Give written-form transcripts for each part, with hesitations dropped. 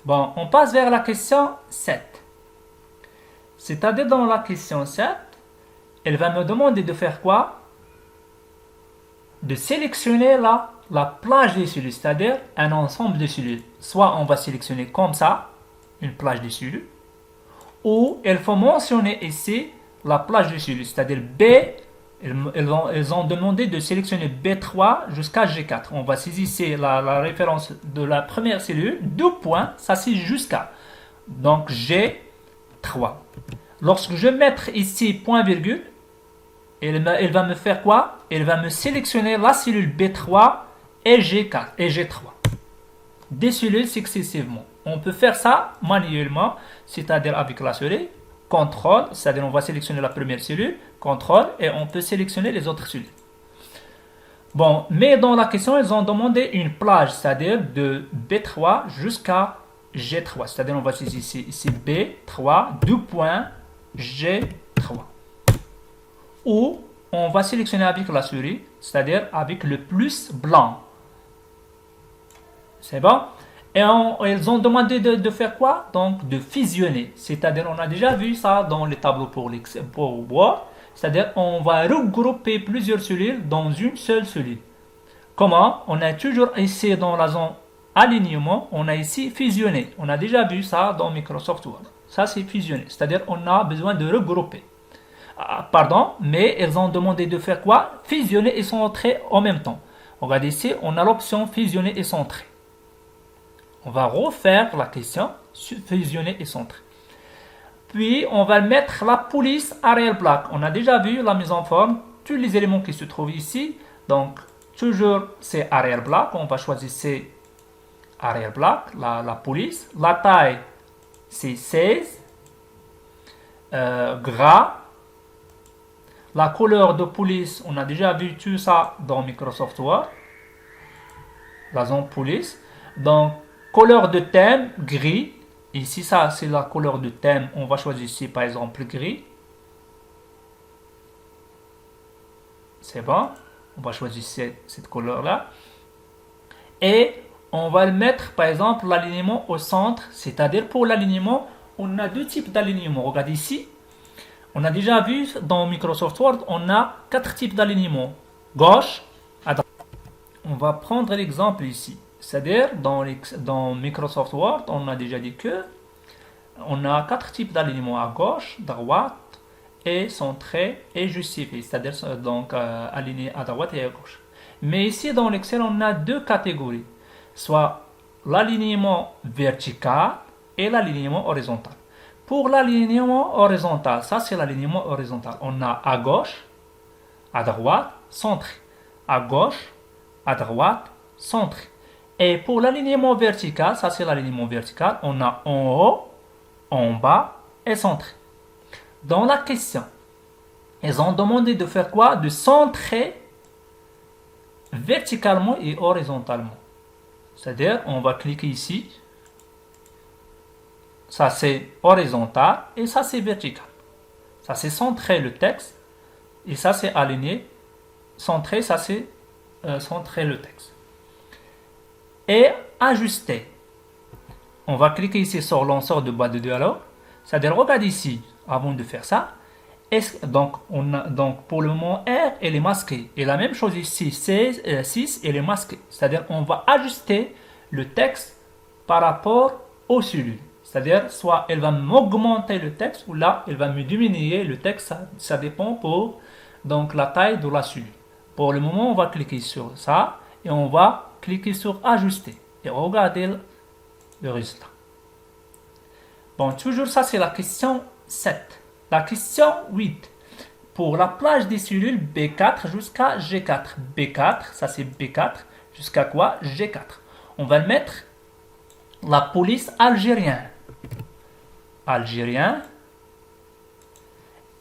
Bon, on passe vers la question 7. C'est-à-dire dans la question 7, elle va me demander de faire quoi? De sélectionner la plage des cellules, c'est-à-dire un ensemble de cellules. Soit on va sélectionner comme ça, une plage de cellules, ou il faut mentionner ici la plage de cellules, c'est-à-dire B. Elles ont demandé de sélectionner B3 jusqu'à G4. On va saisir la référence de la première cellule, 2 points, ça c'est jusqu'à. Donc G3. Lorsque je vais mettre ici point virgule, elle va me faire quoi? Elle va me sélectionner la cellule B3 et G4 et G3. Des cellules successivement. On peut faire ça manuellement, c'est-à-dire avec la souris. Contrôle, c'est-à-dire on va sélectionner la première cellule, contrôle, et on peut sélectionner les autres cellules. Bon, mais dans la question, ils ont demandé une plage, c'est-à-dire de B3 jusqu'à G3. C'est-à-dire on va saisir ici B3, 2 points, G3. Ou on va sélectionner avec la souris, c'est-à-dire avec le plus blanc. C'est bon? Et ils ont demandé de faire quoi? Donc de fusionner. C'est-à-dire, on a déjà vu ça dans les tableaux pour Word. C'est-à-dire, on va regrouper plusieurs cellules dans une seule cellule. Comment? On a toujours ici dans la zone alignement, on a ici fusionné. On a déjà vu ça dans Microsoft Word. Ça, c'est fusionner. C'est-à-dire, on a besoin de regrouper. Pardon, mais ils ont demandé de faire quoi? Fusionner et centrer en même temps. Regardez ici, on a l'option fusionner et centrer. On va refaire la question, fusionner et centrer. Puis, on va mettre la police arrière-bloc. On a déjà vu la mise en forme, tous les éléments qui se trouvent ici. Donc, toujours c'est arrière-bloc. On va choisir c'est arrière-bloc, la police. La taille, c'est 16. Gras. La couleur de police, on a déjà vu tout ça dans Microsoft Word. La zone police. Donc, couleur de thème, gris. Ici, ça, c'est la couleur de thème. On va choisir ici, par exemple, gris. C'est bon. On va choisir cette couleur-là. Et on va le mettre, par exemple, l'alignement au centre. C'est-à-dire, pour l'alignement, on a deux types d'alignement. Regardez ici. On a déjà vu dans Microsoft Word, on a 4 types d'alignement. Gauche, à droite. On va prendre l'exemple ici. C'est-à-dire, dans Microsoft Word, on a déjà dit que on a 4 types d'alignement à gauche, droite, et centré et justifié. C'est-à-dire, donc, aligné à droite et à gauche. Mais ici, dans l'Excel, on a 2 catégories. Soit l'alignement vertical et l'alignement horizontal. Pour l'alignement horizontal, ça c'est l'alignement horizontal. On a à gauche, à droite, centré. À gauche, à droite, centré. Et pour l'alignement vertical, ça c'est l'alignement vertical, on a en haut, en bas et centré. Dans la question, ils ont demandé de faire quoi? De centrer verticalement et horizontalement. C'est-à-dire, on va cliquer ici. Ça c'est horizontal et ça c'est vertical. Ça c'est centrer le texte et ça c'est aligner. Centrer, ça c'est centrer le texte. Et ajuster. On va cliquer ici sur lanceur de boîte de dialogue. C'est-à-dire, regarde ici, avant de faire ça. Donc, pour le moment R, elle est masquée. Et la même chose ici, 6, elle est masquée. C'est-à-dire, on va ajuster le texte par rapport aux cellules. C'est-à-dire, soit elle va m'augmenter le texte, ou là, elle va me diminuer le texte. Ça dépend pour donc, la taille de la cellule. Pour le moment, on va cliquer sur ça et on va cliquer sur ajuster. Et regarder le résultat. Bon, toujours ça, c'est la question 7. La question 8. Pour la plage des cellules B4 jusqu'à G4. B4, ça c'est B4. Jusqu'à quoi? G4. On va le mettre la police algérienne. Algérien.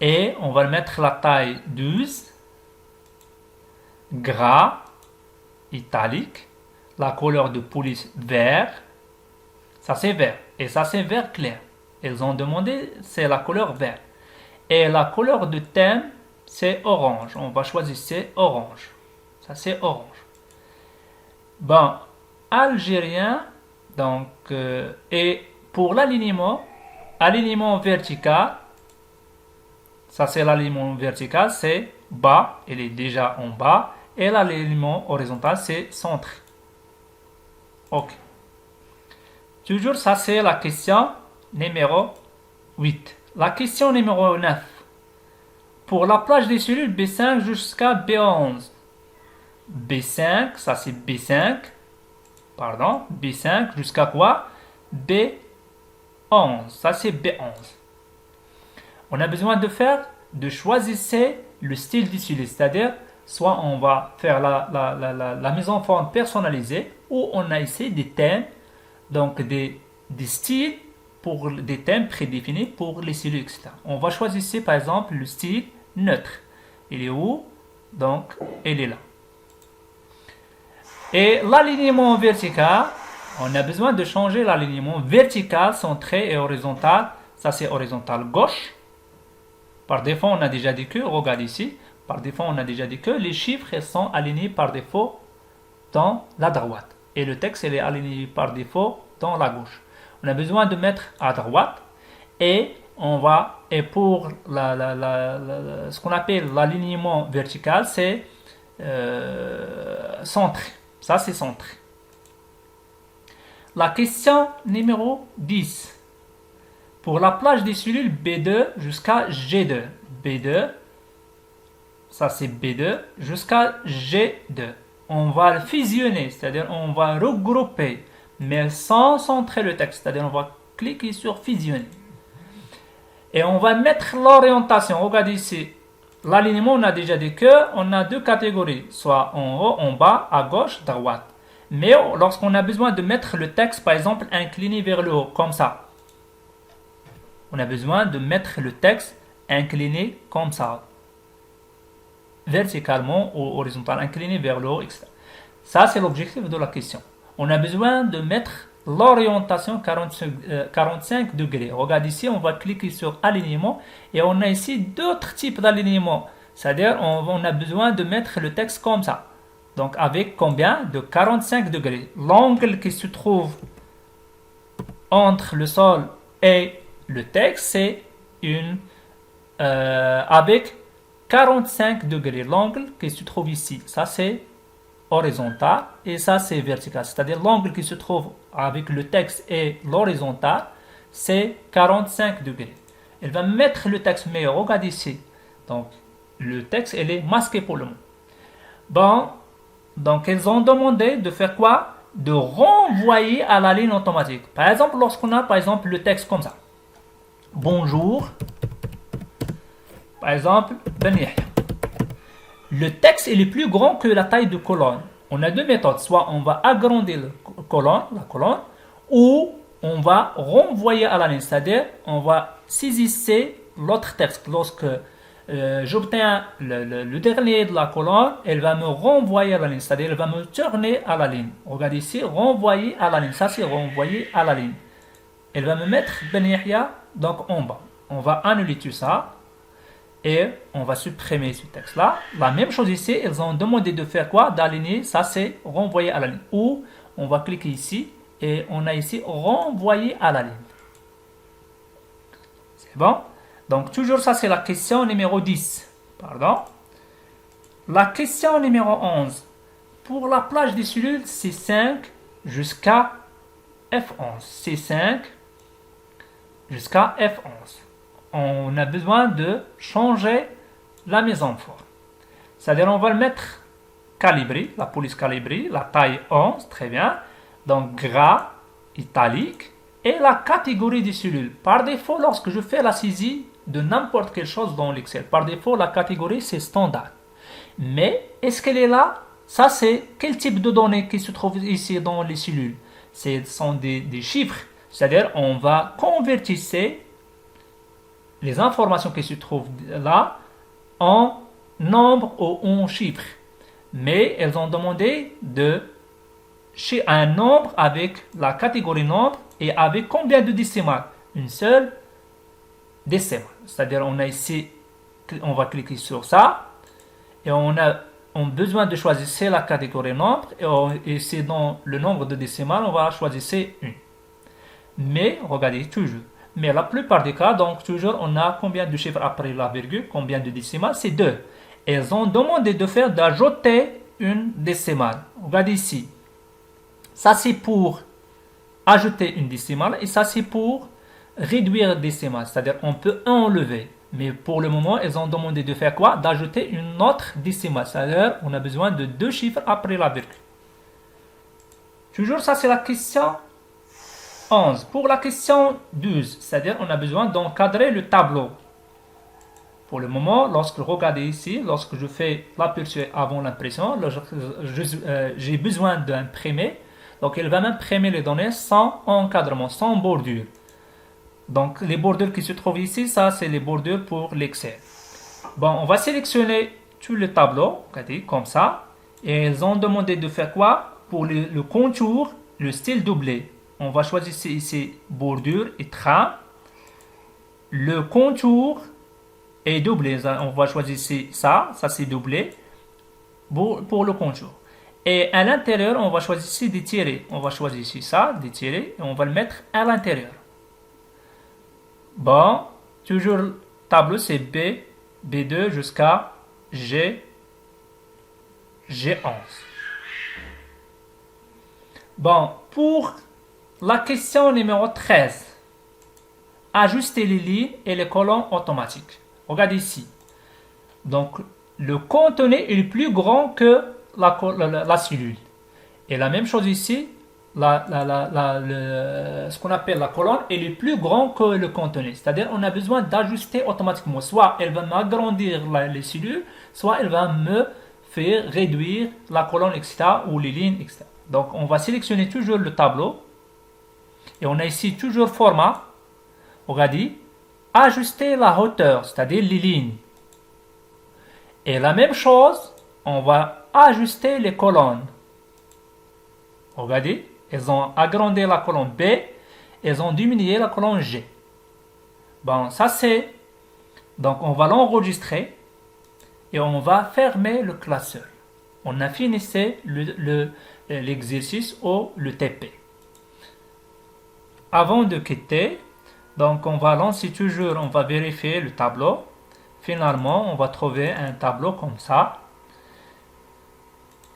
Et on va le mettre la taille 12. Gras. italique. La couleur de police vert. Ça c'est vert. Et ça c'est vert clair. Ils ont demandé, c'est la couleur vert. Et la couleur de thème, c'est orange. On va choisir c'est orange. Ça c'est orange. Bon, algérien. Donc, et pour l'alignement vertical, ça c'est l'alignement vertical, c'est bas, il est déjà en bas. Et l'alignement horizontal, c'est centre. Ok. Toujours, ça c'est la question numéro 8. La question numéro 9. Pour la plage des cellules B5 jusqu'à B11. B5, ça c'est B5. Pardon, B5 jusqu'à quoi? B11. Ça c'est B11. On a besoin de choisir le style du cellules, c'est-à-dire soit on va faire la mise en forme personnalisée ou on a ici des thèmes, donc des styles pour des thèmes prédéfinis pour les cellules, etc. On va choisir ici par exemple le style neutre. Il est où? Donc, il est là. Et l'alignement vertical, on a besoin de changer l'alignement vertical, centré et horizontal. Ça c'est horizontal gauche. Par défaut, on a déjà dit que, regarde ici, par défaut, on a déjà dit que les chiffres sont alignés par défaut dans la droite. Et le texte, il est aligné par défaut dans la gauche. On a besoin de mettre à droite et pour ce qu'on appelle l'alignement vertical, c'est centré. Ça, c'est centré. La question numéro 10. Pour la plage des cellules B2 jusqu'à G2. B2, ça c'est B2 jusqu'à G2. On va le fusionner, c'est-à-dire on va regrouper, mais sans centrer le texte, c'est-à-dire on va cliquer sur fusionner. Et on va mettre l'orientation. Regardez ici, l'alignement, on a déjà dit que on a deux catégories, soit en haut, en bas, à gauche, droite. Mais lorsqu'on a besoin de mettre le texte, par exemple, incliné vers le haut, comme ça, on a besoin de mettre le texte incliné comme ça, verticalement ou horizontalement, incliné vers le haut, etc. Ça, c'est l'objectif de la question. On a besoin de mettre l'orientation 45 degrés. Regarde ici, on va cliquer sur alignement et on a ici d'autres types d'alignement. C'est-à-dire, on a besoin de mettre le texte comme ça. Donc, avec combien? De 45 degrés. L'angle qui se trouve entre le sol et le texte, c'est avec 45 degrés. L'angle qui se trouve ici, ça c'est horizontal et ça c'est vertical. C'est-à-dire l'angle qui se trouve avec le texte et l'horizontal, c'est 45 degrés. Elle va mettre le texte, mais regarde ici. Donc, le texte, il est masqué pour le moment. Bon, donc ils ont demandé de faire quoi? De renvoyer à la ligne automatique. Par exemple, lorsqu'on a par exemple le texte comme ça. Bonjour. Par exemple, Ben Yahya. Le texte est plus grand que la taille de colonne. On a deux méthodes. Soit on va agrandir la colonne, ou on va renvoyer à la ligne. C'est-à-dire, on va saisir l'autre texte. Lorsque j'obtiens le dernier de la colonne, elle va me renvoyer à la ligne. C'est-à-dire, elle va me tourner à la ligne. Regardez ici, renvoyer à la ligne. Ça, c'est renvoyer à la ligne. Elle va me mettre Ben Yahya donc en bas. On va annuler tout ça. Et on va supprimer ce texte-là. La même chose ici, ils ont demandé de faire quoi? D'aligner, ça c'est renvoyer à la ligne. Ou on va cliquer ici et on a ici renvoyer à la ligne. C'est bon? Donc toujours ça c'est la question numéro 10. Pardon. La question numéro 11. Pour la plage des cellules C5 jusqu'à F11. C5 jusqu'à F11. On a besoin de changer la mise en forme. C'est-à-dire, on va le mettre calibré, la police calibrée, la taille 11, très bien. Donc, gras, italique, et la catégorie des cellules. Par défaut, lorsque je fais la saisie de n'importe quelle chose dans l'Excel, par défaut, la catégorie, c'est standard. Mais, est-ce qu'elle est là? Ça, c'est quel type de données qui se trouvent ici dans les cellules? Ce sont des chiffres. C'est-à-dire, on va convertir les informations qui se trouvent là en nombre ou en chiffres. mais elles ont demandé de chez un nombre avec la catégorie nombre et avec combien de décimales? Une seule décimale. C'est-à-dire, on a ici, on va cliquer sur ça et on a besoin de choisir c'est la catégorie nombre et c'est dans le nombre de décimales, on va choisir c'est une. Mais, regardez, toujours. Mais la plupart des cas, donc toujours, on a combien de chiffres après la virgule, combien de décimales? C'est 2. Elles ont demandé d'ajouter une décimale. Regardez ici. Ça, c'est pour ajouter une décimale et ça, c'est pour réduire une décimale. C'est-à-dire, on peut enlever. Mais pour le moment, elles ont demandé de faire quoi? D'ajouter une autre décimale. C'est-à-dire, on a besoin de 2 chiffres après la virgule. Toujours, ça, c'est la question 11. Pour la question 12, c'est-à-dire, on a besoin d'encadrer le tableau. Pour le moment, lorsque vous regardez ici, lorsque je fais l'aperçu avant l'impression, j'ai besoin d'imprimer. Donc, il va m'imprimer les données sans encadrement, sans bordure. Donc, les bordures qui se trouvent ici, ça, c'est les bordures pour l'Excel. Bon, on va sélectionner tout le tableau, regardez, comme ça. Et ils ont demandé de faire quoi? Pour le contour, le style doublé. On va choisir ici bordure et trait. Le contour est doublé. On va choisir ici ça c'est doublé pour le contour. Et à l'intérieur, on va choisir ici des tirés. On va choisir ici ça, des tirés, et on va le mettre à l'intérieur. Bon, toujours le tableau c'est B, B2 jusqu'à G, G11. Bon, pour la question numéro 13, ajuster les lignes et les colonnes automatiques. Regardez ici. Donc, le contenu est plus grand que la cellule. Et la même chose ici, ce qu'on appelle la colonne est plus grand que le contenu. C'est-à-dire, on a besoin d'ajuster automatiquement. Soit elle va m'agrandir les cellules, soit elle va me faire réduire la colonne, etc. ou les lignes, etc. Donc, on va sélectionner toujours le tableau. Et on a ici toujours format. Regardez, ajuster la hauteur, c'est-à-dire les lignes. Et la même chose, on va ajuster les colonnes. Regardez, elles ont agrandi la colonne B, elles ont diminué la colonne G. Bon, ça c'est... Donc on va l'enregistrer et on va fermer le classeur. On a fini l'exercice ou le TP. Avant de quitter, donc on va lancer toujours, on va vérifier le tableau. Finalement, on va trouver un tableau comme ça.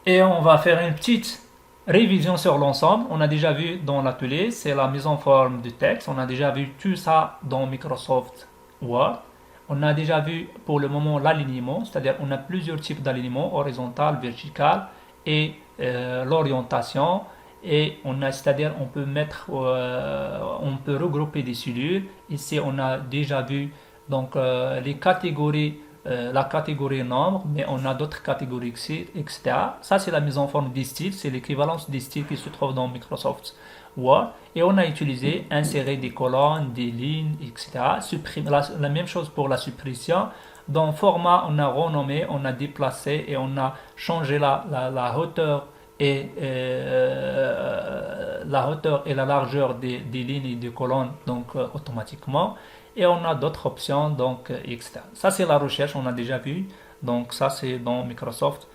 Et on va faire une petite révision sur l'ensemble. On a déjà vu dans l'atelier, c'est la mise en forme du texte. On a déjà vu tout ça dans Microsoft Word. On a déjà vu pour le moment l'alignement, c'est-à-dire on a plusieurs types d'alignement, horizontal, vertical et l'orientation. Et c'est-à-dire on peut on peut regrouper des cellules. Ici on a déjà vu donc les catégories, la catégorie nombre, mais on a d'autres catégories, etc. Ça c'est la mise en forme des styles, c'est l'équivalence des styles qui se trouve dans Microsoft Word. Et on a utilisé insérer des colonnes, des lignes, etc. La même chose pour la suppression. Dans format, on a renommé, on a déplacé et on a changé la hauteur et la largeur des lignes et des colonnes donc automatiquement. Et on a d'autres options donc etc. Ça c'est la recherche, on a déjà vu. Donc ça c'est dans Microsoft.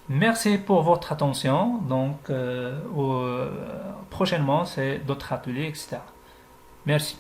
Merci pour votre attention. Donc prochainement c'est d'autres ateliers, etc. Merci.